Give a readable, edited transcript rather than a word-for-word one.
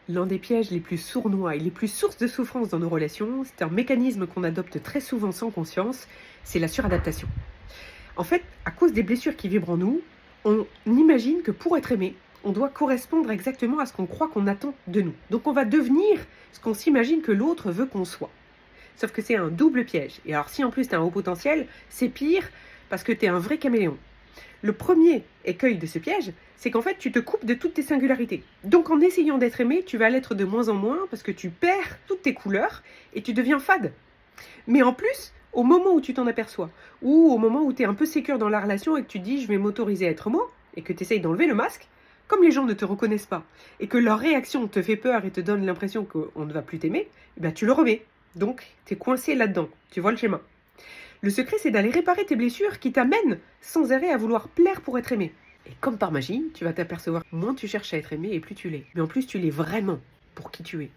L'un des pièges les plus sournois et les plus sources de souffrance dans nos relations, c'est un mécanisme qu'on adopte très souvent sans conscience, c'est la suradaptation. En fait, à cause des blessures qui vibrent en nous, on imagine que pour être aimé, on doit correspondre exactement à ce qu'on croit qu'on attend de nous. Donc on va devenir ce qu'on s'imagine que l'autre veut qu'on soit. Sauf que c'est un double piège. Et alors si en plus tu as un haut potentiel, c'est pire parce que tu es un vrai caméléon. Le premier écueil de ce piège, c'est qu'en fait, tu te coupes de toutes tes singularités. Donc en essayant d'être aimé, tu vas l'être de moins en moins parce que tu perds toutes tes couleurs et tu deviens fade. Mais en plus, au moment où tu t'en aperçois, ou au moment où tu es un peu sécure dans la relation et que tu dis je vais m'autoriser à être moi, et que tu essayes d'enlever le masque, comme les gens ne te reconnaissent pas, et que leur réaction te fait peur et te donne l'impression qu'on ne va plus t'aimer, eh bien tu le remets. Donc, tu es coincé là-dedans. Tu vois le schéma. Le secret, c'est d'aller réparer tes blessures qui t'amènent sans arrêt à vouloir plaire pour être aimé. Et comme par magie, tu vas t'apercevoir, moins tu cherches à être aimé et plus tu l'es. Mais en plus, tu l'es vraiment pour qui tu es.